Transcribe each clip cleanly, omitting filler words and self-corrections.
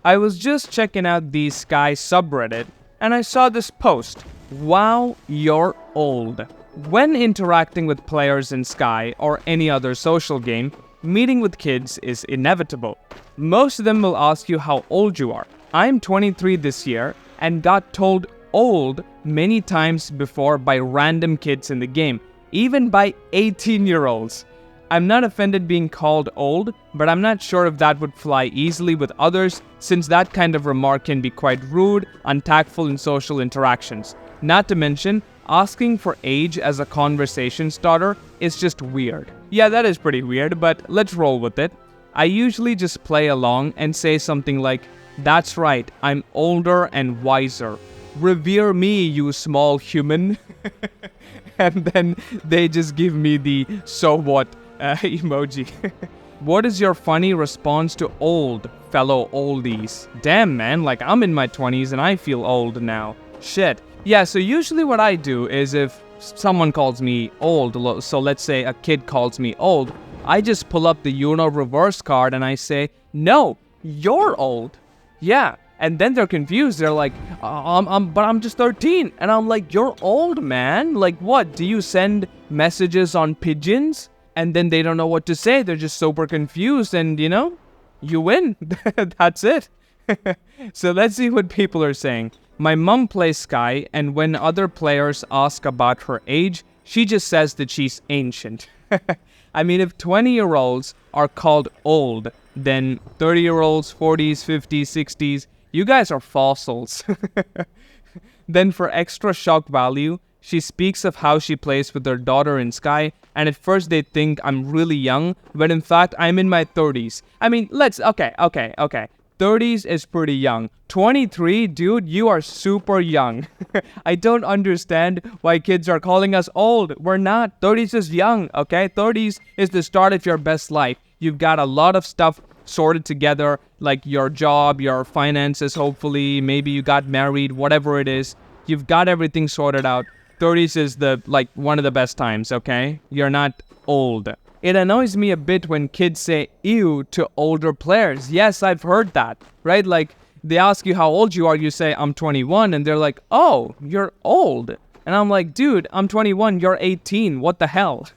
I was just checking out the Sky subreddit and I saw this post. Wow, you're old. When interacting with players in Sky or any other social game, meeting with kids is inevitable. Most of them will ask you how old you are. I'm 23 this year and got told old many times before by random kids in the game, even by 18-year-olds. I'm not offended being called old, but I'm not sure if that would fly easily with others, since that kind of remark can be quite rude, untactful in social interactions. Not to mention, asking for age as a conversation starter is just weird. Yeah, that is pretty weird, but let's roll with it. I usually just play along and say something like, "That's right, I'm older and wiser. Revere me, you small human." And then they just give me the "so what" emoji. What is your funny response to old, fellow oldies? Damn, man, like I'm in my 20s and I feel old now. Shit. Yeah, so usually what I do is if someone calls me old, so let's say a kid calls me old, I just pull up the Uno reverse card and I say, "No, you're old." Yeah, and then they're confused. They're like, but I'm just 13. And I'm like, "You're old, man. Like what? Do you send messages on pigeons?" And then they don't know what to say. They're just super confused and, you win. That's it. So let's see what people are saying. My mom plays Sky, and when other players ask about her age, she just says that she's ancient. I mean, if 20-year-olds are called old, then 30-year-olds, 40s, 50s, 60s, you guys are fossils. Then for extra shock value, she speaks of how she plays with her daughter in Sky, and at first they think I'm really young, but in fact I'm in my 30s. I mean, okay. 30s is pretty young. 23, dude, you are super young. I don't understand why kids are calling us old. We're not. 30s is young, okay? 30s is the start of your best life. You've got a lot of stuff sorted together, like your job, your finances, hopefully. Maybe you got married, whatever it is. You've got everything sorted out. 30s is one of the best times, okay? You're not old. It annoys me a bit when kids say ew to older players. Yes, I've heard that, right? Like, they ask you how old you are, you say, I'm 21, and they're like, oh, you're old. And I'm like, dude, I'm 21, you're 18, what the hell?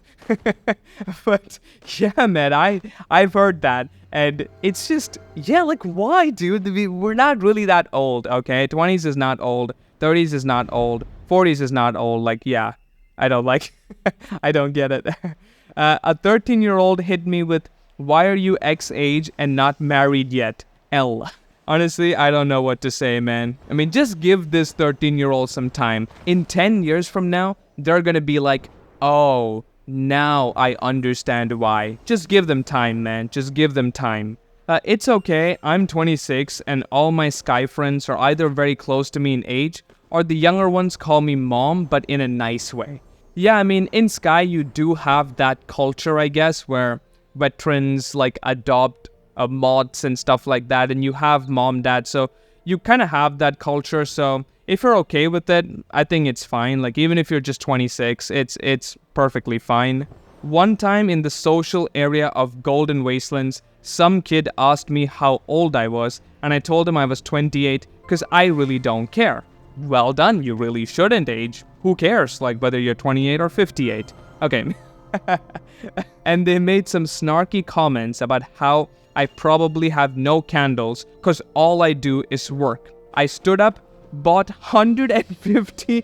But, yeah, man, I've heard that, and it's just, yeah, like, why, dude? We're not really that old, okay? 20s is not old, 30s is not old, 40s is not old, like, yeah, I don't get it. A 13-year-old hit me with, "Why are you X age and not married yet? L." Honestly, I don't know what to say, man. I mean, just give this 13-year-old some time. In 10 years from now, they're gonna be like, oh, now I understand why. Just give them time, man. Just give them time. It's okay. I'm 26, and all my Sky friends are either very close to me in age, or the younger ones call me mom, but in a nice way. Yeah, I mean, in Sky, you do have that culture, I guess, where veterans, like, adopt mods and stuff like that, and you have mom, dad, so you kind of have that culture, so if you're okay with it, I think it's fine. Like, even if you're just 26, it's perfectly fine. One time in the social area of Golden Wastelands, some kid asked me how old I was, and I told him I was 28, because I really don't care. Well done, you really shouldn't age. Who cares, like, whether you're 28 or 58? Okay. And they made some snarky comments about how I probably have no candles because all I do is work. I stood up, bought 150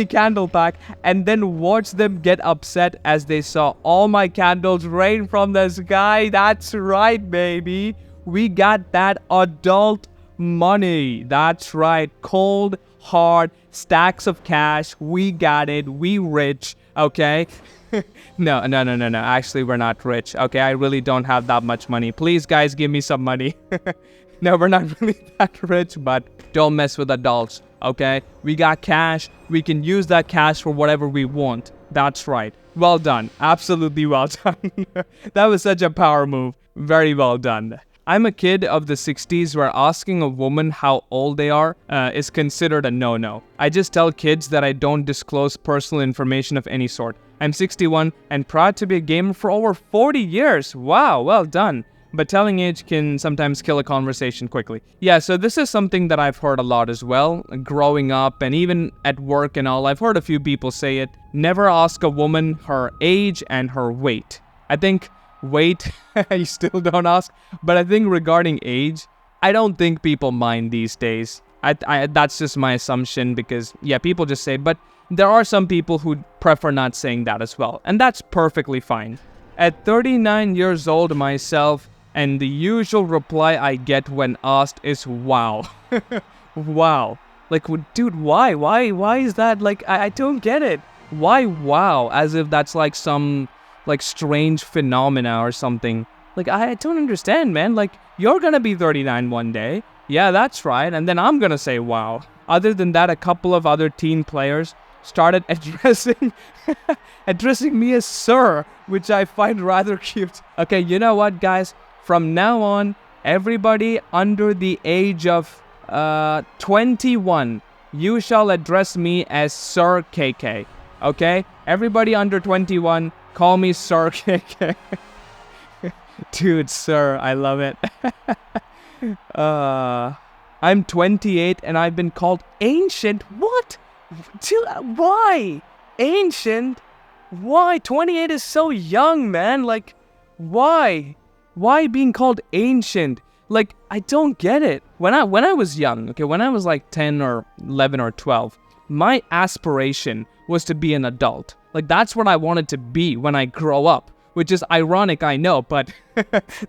candle pack, and then watched them get upset as they saw all my candles rain from the sky. That's right, baby. We got that adult money. That's right. Cold, hard, stacks of cash. We got it. We rich. Okay? No. Actually, we're not rich. Okay? I really don't have that much money. Please, guys, give me some money. No, we're not really that rich, but don't mess with adults. Okay? We got cash. We can use that cash for whatever we want. That's right. Well done. Absolutely well done. That was such a power move. Very well done. I'm a kid of the 60s where asking a woman how old they are is considered a no-no. I just tell kids that I don't disclose personal information of any sort. I'm 61 and proud to be a gamer for over 40 years. Wow, well done. but telling age can sometimes kill a conversation quickly. Yeah, so this is something that I've heard a lot as well, growing up and even at work and all. I've heard a few people say it. Never ask a woman her age and her weight. I think weight, you still don't ask, but I think regarding age, I don't think people mind these days. That's just my assumption because, yeah, people just say, but there are some people who prefer not saying that as well, and that's perfectly fine. At 39 years old myself, and the usual reply I get when asked is wow. Wow. Like, dude, why? Why is that? Like, I don't get it. Why wow? As if that's like some, like, strange phenomena or something. Like, I don't understand, man. Like, you're gonna be 39 one day. Yeah, that's right. And then I'm gonna say wow. Other than that, a couple of other teen players started addressing me as sir, which I find rather cute. Okay, you know what, guys? From now on, everybody under the age of 21, you shall address me as Sir KK. Okay? Everybody under 21, call me Sir KK. Dude, sir, I love it. I'm 28 and I've been called ancient. What? Why? Ancient? Why? 28 is so young, man. Like, why? Why being called ancient? Like, I don't get it. When I was young, okay, when I was like 10 or 11 or 12, my aspiration was to be an adult. Like, that's what I wanted to be when I grow up, which is ironic, I know, but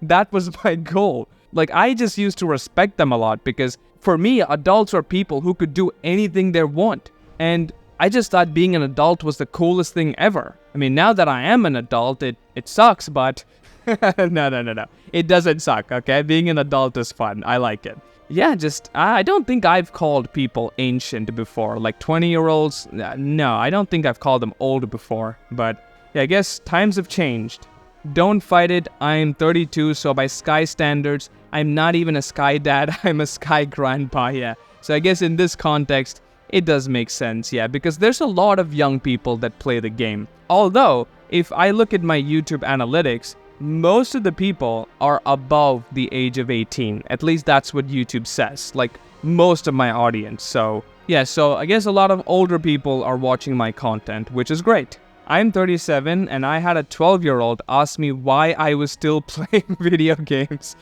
that was my goal. Like, I just used to respect them a lot because for me, adults are people who could do anything they want. And I just thought being an adult was the coolest thing ever. I mean, now that I am an adult, it sucks, but no. It doesn't suck, okay? Being an adult is fun. I like it. Yeah, I don't think I've called people ancient before. Like 20-year-olds, no, I don't think I've called them old before. But yeah, I guess times have changed. Don't fight it. I'm 32, so by Sky standards, I'm not even a Sky dad. I'm a Sky grandpa, yeah. So I guess in this context, it does make sense, yeah, because there's a lot of young people that play the game. Although, if I look at my YouTube analytics, most of the people are above the age of 18. At least that's what YouTube says, like most of my audience. So, yeah, so I guess a lot of older people are watching my content, which is great. I'm 37 and I had a 12-year-old ask me why I was still playing video games.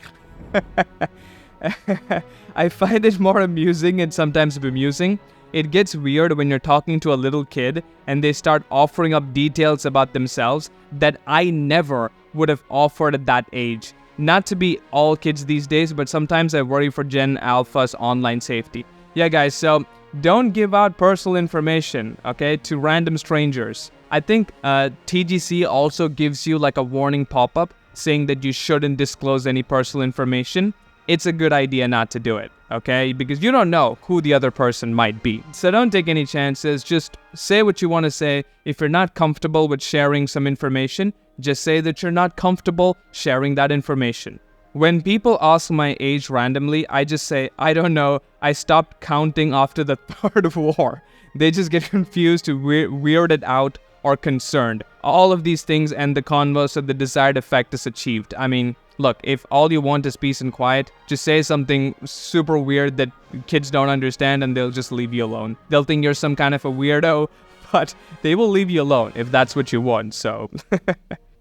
I find it more amusing and sometimes bemusing. It gets weird when you're talking to a little kid and they start offering up details about themselves that I never would have offered at that age. Not to be all kids these days, but sometimes I worry for Gen Alpha's online safety. Yeah, guys, so don't give out personal information, okay, to random strangers. I think TGC also gives you like a warning pop-up saying that you shouldn't disclose any personal information. It's a good idea not to do it, okay? Because you don't know who the other person might be. So don't take any chances. Just say what you want to say. If you're not comfortable with sharing some information, just say that you're not comfortable sharing that information. When people ask my age randomly, I just say, I don't know, I stopped counting after the third war. They just get confused, weirded out, or concerned. All of these things and the converse of the desired effect is achieved. I mean, look, if all you want is peace and quiet, just say something super weird that kids don't understand and they'll just leave you alone. They'll think you're some kind of a weirdo, but they will leave you alone if that's what you want, so.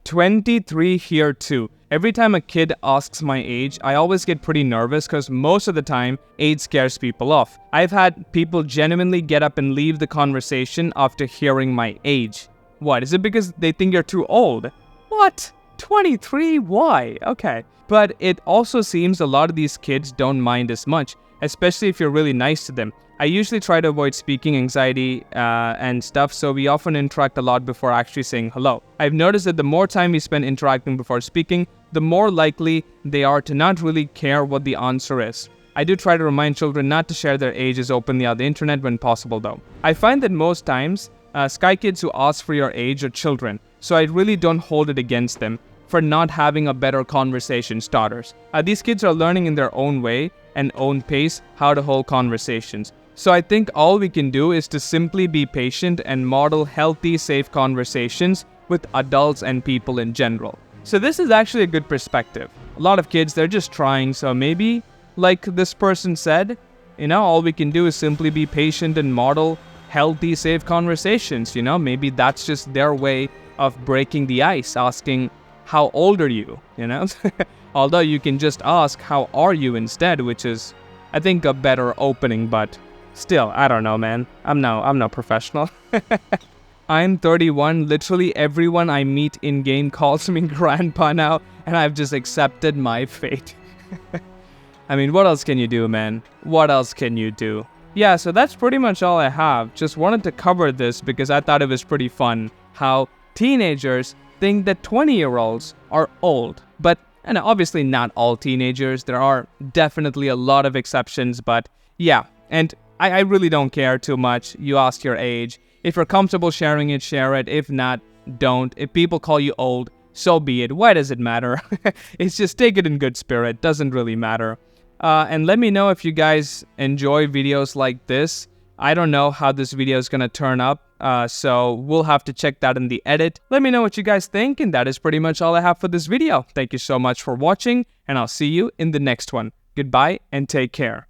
23 here too. Every time a kid asks my age, I always get pretty nervous because most of the time, age scares people off. I've had people genuinely get up and leave the conversation after hearing my age. What, is it because they think you're too old? What? 23? Why? Okay. But it also seems a lot of these kids don't mind as much, especially if you're really nice to them. I usually try to avoid speaking anxiety and stuff, so we often interact a lot before actually saying hello. I've noticed that the more time we spend interacting before speaking, the more likely they are to not really care what the answer is. I do try to remind children not to share their ages openly on the internet when possible though. I find that most times, Sky kids who ask for your age are children, so I really don't hold it against them for not having a better conversation starters. These kids are learning in their own way and own pace how to hold conversations. So I think all we can do is to simply be patient and model healthy, safe conversations with adults and people in general. So this is actually a good perspective. A lot of kids, they're just trying, so maybe, like this person said, all we can do is simply be patient and model healthy, safe conversations, maybe that's just their way of breaking the ice, asking, how old are you, Although you can just ask, how are you instead, which is, I think, a better opening, but still, I don't know, man. I'm no professional. I'm 31, literally everyone I meet in-game calls me grandpa now, and I've just accepted my fate. I mean, what else can you do, man? What else can you do? Yeah, so that's pretty much all I have. Just wanted to cover this because I thought it was pretty fun how teenagers think that 20-year-olds are old. But, and obviously not all teenagers. There are definitely a lot of exceptions, but yeah. And I really don't care too much. You ask your age. If you're comfortable sharing it, share it. If not, don't. If people call you old, so be it. Why does it matter? It's just take it in good spirit. Doesn't really matter. And let me know if you guys enjoy videos like this. I don't know how this video is going to turn up, so we'll have to check that in the edit. Let me know what you guys think, and that is pretty much all I have for this video. Thank you so much for watching, and I'll see you in the next one. Goodbye, and take care.